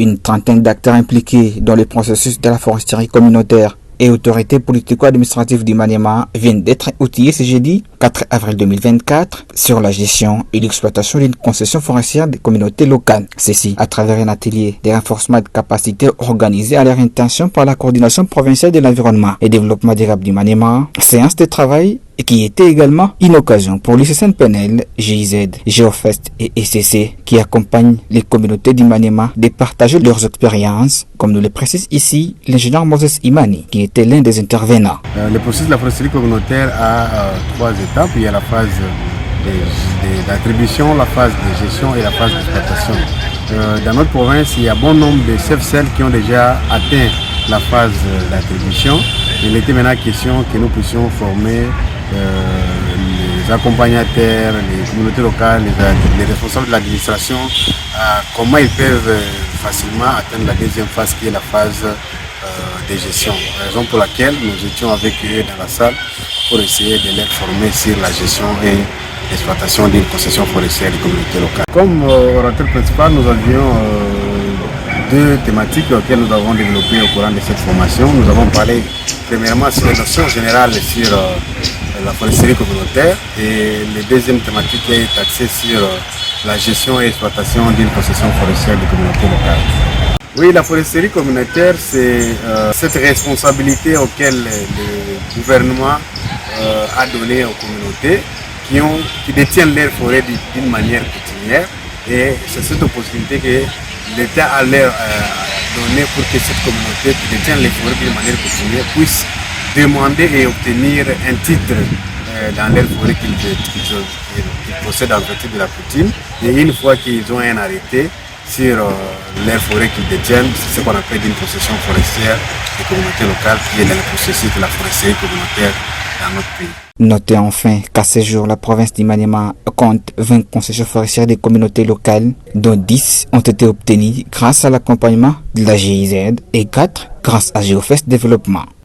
Une trentaine d'acteurs impliqués dans le processus de la foresterie communautaire et autorités politico-administratives du Maniema viennent d'être outillés ce jeudi 4 avril 2024 sur la gestion et l'exploitation d'une concession forestière des communautés locales. Ceci à travers un atelier de renforcement de capacités organisé à leur intention par la coordination provinciale de l'environnement et développement durable du Maniema. Séance de travail qui était également une occasion pour l'ICCN PNL, GIZ, Géofest et ECC qui accompagnent les communautés du Maniema de partager leurs expériences, comme nous le précise ici l'ingénieur Moses Imani, qui était l'un des intervenants. Le processus de la foresterie communautaire a trois étapes. Il y a la phase d'attribution, la phase de gestion et la phase d'exploitation. Dans notre province, il y a bon nombre de chefs-celles qui ont déjà atteint la phase d'attribution. Il était maintenant question que nous puissions former les accompagnateurs, les communautés locales, les responsables de l'administration, comment ils peuvent facilement atteindre la deuxième phase qui est la phase de gestion. Raison pour laquelle nous étions avec eux dans la salle pour essayer de les former sur la gestion et l'exploitation d'une concession forestière des communautés locales. Comme orateur principal, nous avions deux thématiques auxquelles nous avons développé au courant de cette formation. Nous avons parlé premièrement sur les notions générales sur la foresterie communautaire et la deuxième thématique est axée sur la gestion et l'exploitation d'une concession forestière des communautés locales. Oui, la foresterie communautaire, c'est cette responsabilité auquel le gouvernement a donné aux communautés qui détiennent leurs forêts d'une manière coutumière, et c'est cette opportunité que l'État a leur donné pour que cette communauté qui détient les forêts d'une manière coutumière puisse demander et obtenir un titre dans leur forêt qu'ils possèdent en vertu de la coutume. Et une fois qu'ils ont un arrêté sur leur forêt qu'ils détiennent, c'est ce qu'on appelle une concession forestière des communautés locales, qui est dans le processus de la foresterie communautaire dans notre pays. Notez enfin qu'à ce jour, la province du Maniema compte 20 concessions forestières des communautés locales, dont 10 ont été obtenues grâce à l'accompagnement de la GIZ et 4 grâce à Géofest Développement.